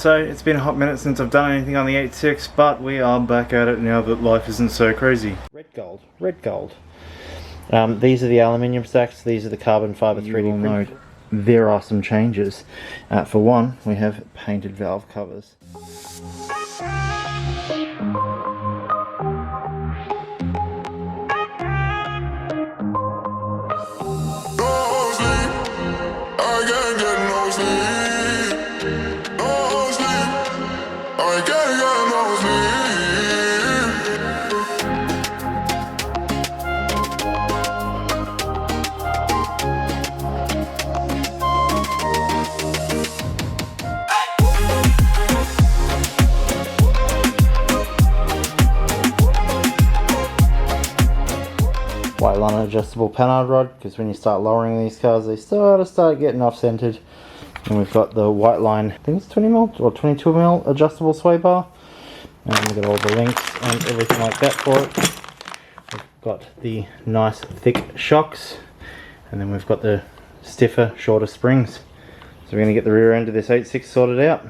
so it's been a hot minute since I've done anything on the 86, but we are back at it now that life isn't so crazy. Red gold, red gold. These are the aluminium stacks, these are the carbon fibre 3D print. There are some changes. For one, we have painted valve covers. White line adjustable panhard rod, because when you start lowering these cars they start getting off-centered. And we've got the white line, I think it's 20mm or 22mm adjustable sway bar, and we've got all the links and everything like that for it. We've got the nice thick shocks, and then we've got the stiffer, shorter springs. So we're going to get the rear end of this 86 sorted out.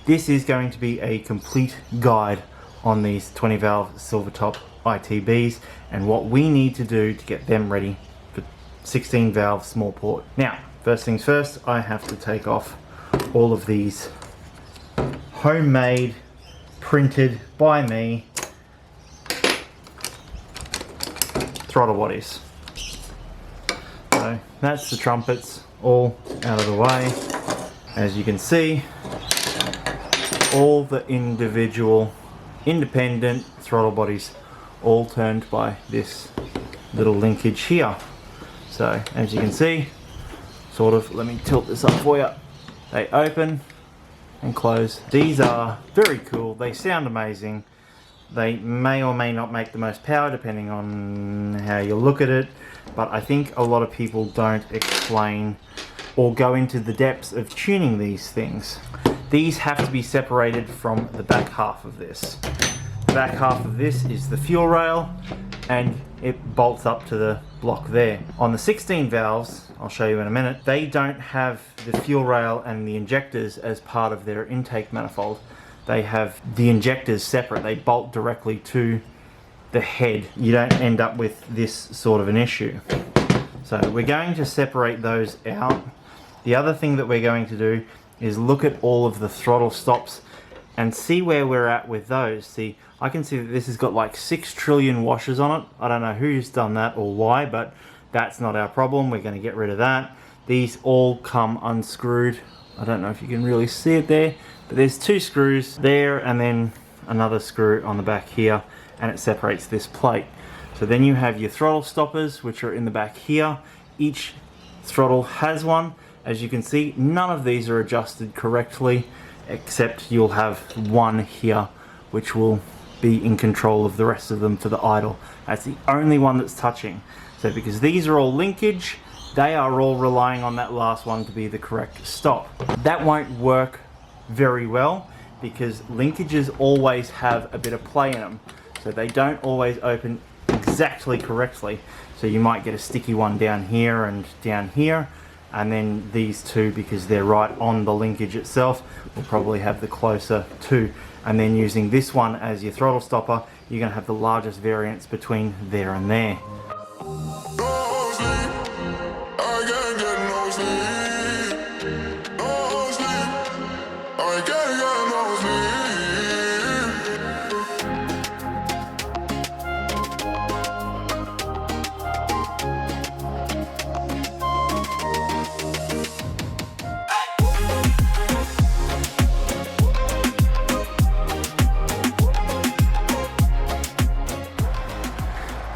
This is going to be a complete guide on these 20 valve silver top ITBs and what we need to do to get them ready for 16 valve small port. Now, first things first, I have to take off all of these homemade, printed by me throttle bodies. So that's the trumpets all out of the way. As you can see, all the individual independent throttle bodies all turned by this little linkage here. So as you can see, sort of, let me tilt this up for you, they open and close. These are very cool, they sound amazing. They may or may not make the most power depending on how you look at it, but I think a lot of people don't explain or go into the depths of tuning these things. These have to be separated from the back half of this. The back half of this is the fuel rail, and it bolts up to the block there. On the 16 valves, I'll show you in a minute, they don't have the fuel rail and the injectors as part of their intake manifold. They have the injectors separate, they bolt directly to the head. You don't end up with this sort of an issue. So we're going to separate those out. The other thing that we're going to do is look at all of the throttle stops and see where we're at with those. See, I can see that this has got like 6 trillion washers on it. I don't know who's done that or why, but that's not our problem. We're going to get rid of that. These all come unscrewed. I don't know if you can really see it there, but there's 2 screws there and then another screw on the back here, and it separates this plate. So then you have your throttle stoppers, which are in the back here. Each throttle has one. As you can see, none of these are adjusted correctly, except you'll have one here, which will be in control of the rest of them for the idle. That's the only one that's touching. So because these are all linkage, they are all relying on that last one to be the correct stop. That won't work very well because linkages always have a bit of play in them. So they don't always open exactly correctly. So you might get a sticky one down here and down here, and then these two, because they're right on the linkage itself, will probably have the closer two. And then using this one as your throttle stopper, you're going to have the largest variance between there and there.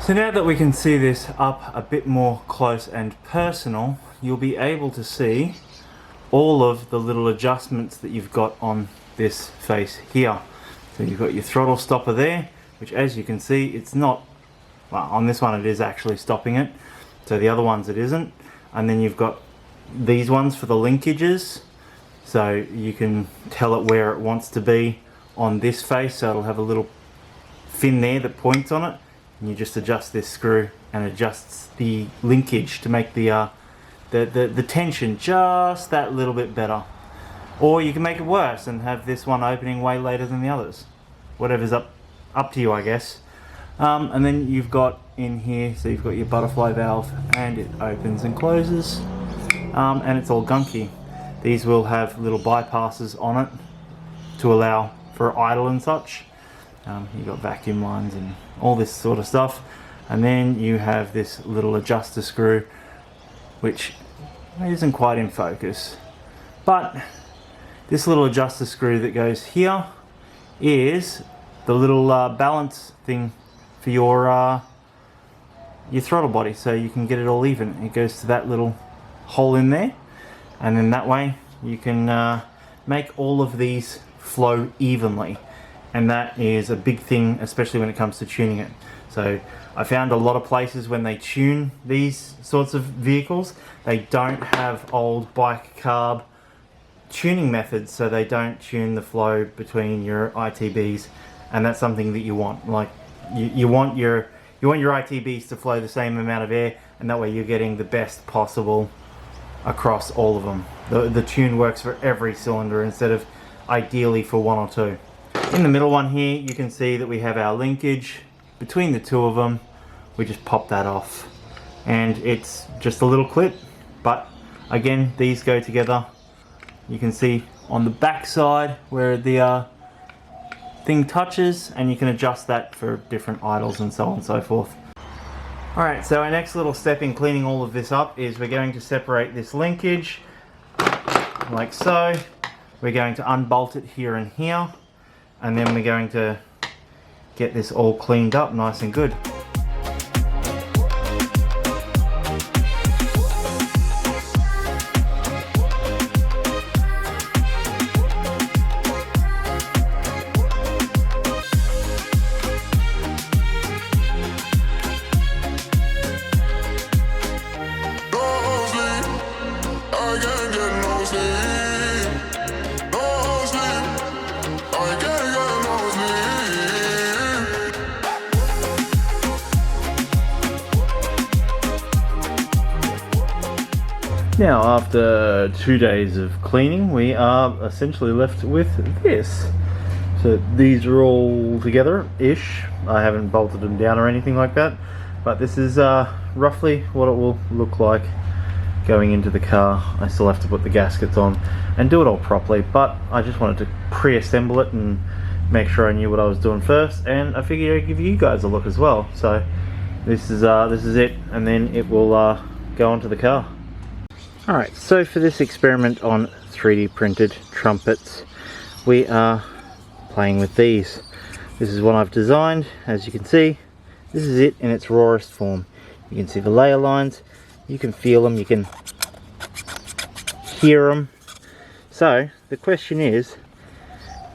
So now that we can see this up a bit more close and personal, you'll be able to see all of the little adjustments that you've got on this face here. So you've got your throttle stopper there, which as you can see, it's not, well, on this one it is actually stopping it. So the other ones it isn't. And then you've got these ones for the linkages. So you can tell it where it wants to be on this face. So it'll have a little fin there that points on it. And you just adjust this screw and adjusts the linkage to make the tension just that little bit better. Or you can make it worse and have this one opening way later than the others. Whatever's up to you, I guess. And then you've got in here, so you've got your butterfly valve, and it opens and closes, and it's all gunky. These will have little bypasses on it to allow for idle and such. You've got vacuum lines and all this sort of stuff, and then you have this little adjuster screw, which isn't quite in focus, but this little adjuster screw that goes here is the little balance thing for your throttle body, so you can get it all even. It goes to that little hole in there, and then that way you can make all of these flow evenly, and that is a big thing, especially when it comes to tuning it. So I found a lot of places when they tune these sorts of vehicles, they don't have old bike carb tuning methods, so they don't tune the flow between your ITBs, and that's something that you want. Like you want your ITBs to flow the same amount of air, and that way you're getting the best possible across all of them. The tune works for every cylinder instead of ideally for one or two. In the middle one here, you can see that we have our linkage between the two of them. We just pop that off, and it's just a little clip, but again, these go together. You can see on the back side where the thing touches, and you can adjust that for different idles and so on and so forth. Alright, so our next little step in cleaning all of this up is we're going to separate this linkage like so. We're going to unbolt it here and here, and then we're going to get this all cleaned up nice and good. Now, after 2 days of cleaning, we are essentially left with this. So these are all together-ish. I haven't bolted them down or anything like that, but this is roughly what it will look like going into the car. I still have to put the gaskets on and do it all properly, but I just wanted to pre-assemble it and make sure I knew what I was doing first, and I figured I'd give you guys a look as well. So this is it, and then it will go onto the car. Alright, so for this experiment on 3D printed trumpets, we are playing with these. This is what I've designed. As you can see, this is it in its rawest form. You can see the layer lines, you can feel them, you can hear them. So the question is,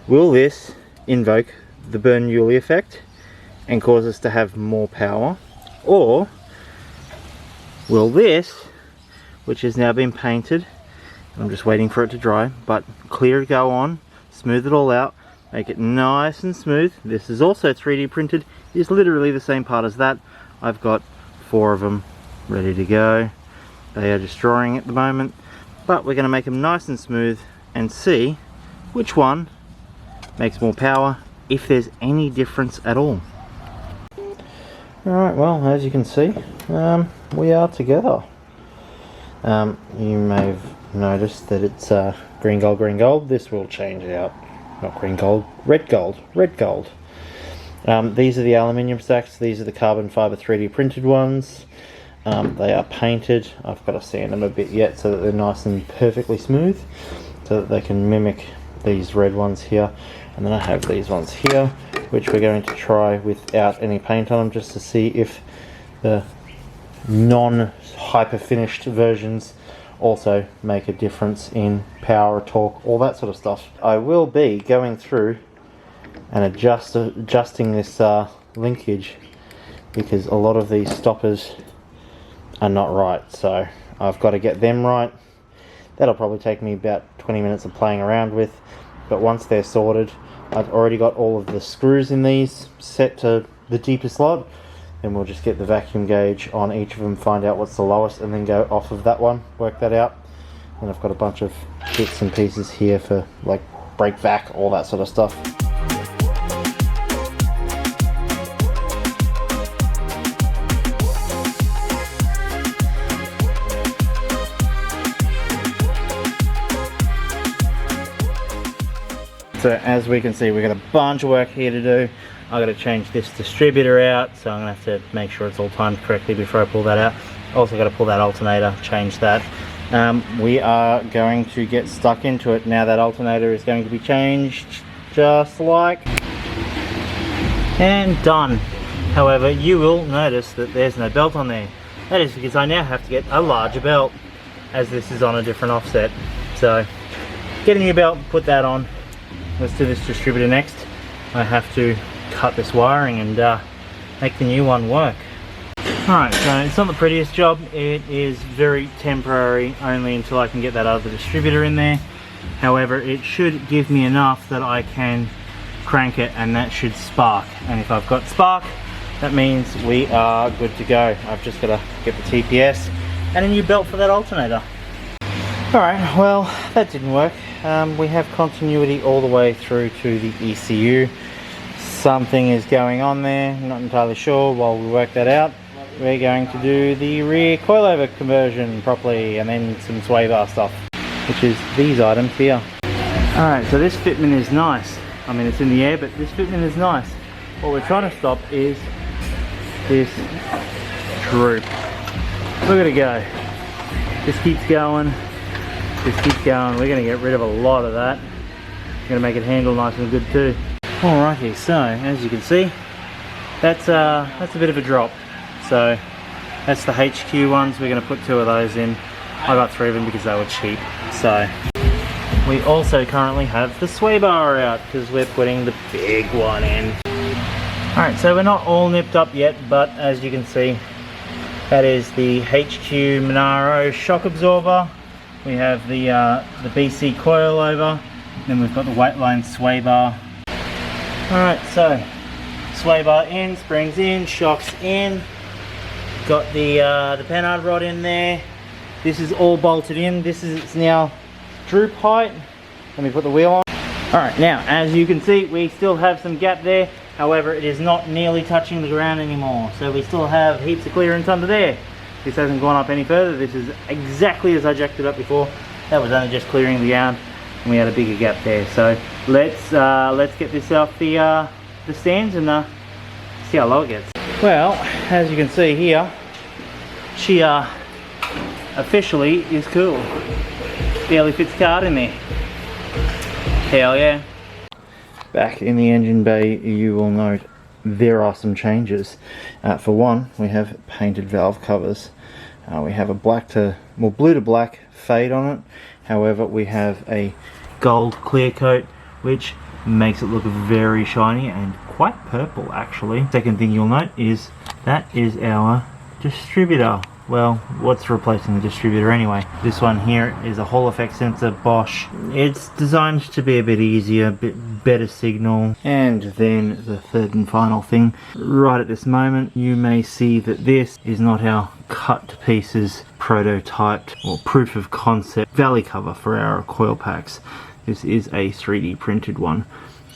will this invoke the Bernoulli effect and cause us to have more power, or will this, which has now been painted, I'm just waiting for it to dry, but clear go on, smooth it all out, make it nice and smooth. This is also 3D printed, it's literally the same part as that. I've got 4 of them ready to go. They are just drying at the moment, but we're going to make them nice and smooth and see which one makes more power, if there's any difference at all. Alright, well, as you can see, we are together. You may have noticed that it's green gold, green gold. This will change out. Not green gold, red gold, red gold. These are the aluminium stacks. These are the carbon fiber 3D printed ones. They are painted. I've got to sand them a bit yet so that they're nice and perfectly smooth, so that they can mimic these red ones here. And then I have these ones here, which we're going to try without any paint on them, just to see if the non-hyper finished versions also make a difference in power, torque, all that sort of stuff. I will be going through and adjusting this linkage, because a lot of these stoppers are not right, so I've got to get them right. That'll probably take me about 20 minutes of playing around with, but once they're sorted, I've already got all of the screws in these set to the deeper slot. Then we'll just get the vacuum gauge on each of them, find out what's the lowest, and then go off of that one, work that out. And I've got a bunch of bits and pieces here for like brake vac, all that sort of stuff. So as we can see, we've got a bunch of work here to do. I've got to change this distributor out, so I'm going to have to make sure it's all timed correctly before I pull that out. Also got to pull that alternator, change that. We are going to get stuck into it. Now that alternator is going to be changed, just like, and done. However, you will notice that there's no belt on there. That is because I now have to get a larger belt, as this is on a different offset. So, get a new belt, put that on. Let's do this distributor next. I have to cut this wiring and make the new one work. Alright, so it's not the prettiest job. It is very temporary, only until I can get that other distributor in there. However, it should give me enough that I can crank it, and that should spark. And if I've got spark, that means we are good to go. I've just got to get the TPS and a new belt for that alternator. Alright, well, that didn't work. We have continuity all the way through to the ECU. Something is going on there, I'm not entirely sure. While we work that out, we're going to do the rear coilover conversion properly, and then some sway bar stuff, which is these items here. Alright, so this fitment is nice. I mean, it's in the air, but this fitment is nice. What we're trying to stop is this droop. Look at it go. This keeps going. This keeps going. We're going to get rid of a lot of that. We're going to make it handle nice and good too. Alrighty, so as you can see, that's a bit of a drop. So that's the HQ ones. We're going to put 2 of those in. I got 3 of them because they were cheap. So we also currently have the sway bar out because we're putting the big one in. Alright, so we're not all nipped up yet, but as you can see, that is the HQ Monaro shock absorber. We have the BC coilover, then we've got the weight line sway bar. Alright, so sway bar in, springs in, shocks in. Got the Panhard rod in there. This is all bolted in. This is its now droop height. Let me put the wheel on. Alright, now as you can see, we still have some gap there. However, it is not nearly touching the ground anymore. So we still have heaps of clearance under there. This hasn't gone up any further. This is exactly as I jacked it up before. That was only just clearing the ground, and we had a bigger gap there. So let's get this off the stands and see how low it gets. Well, as you can see here, she officially is cool. Barely fits card in there. Hell yeah. Back in the engine bay, you will note there are some changes. For one, we have painted valve covers. We have a blue to black fade on it. However, we have a gold clear coat, which makes it look very shiny and quite purple actually. Second thing you'll note is that is our distributor. Well, what's replacing the distributor anyway? This one here is a Hall effect sensor, Bosch. It's designed to be a bit easier, a bit better signal. And then the third and final thing, right at this moment, you may see that this is not our cut to pieces prototyped or proof of concept valley cover for our coil packs. This is a 3D printed one.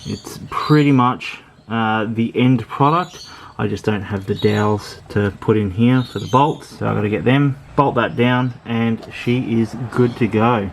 It's pretty much the end product. I just don't have the dowels to put in here for the bolts, so I've got to get them, bolt that down, and she is good to go.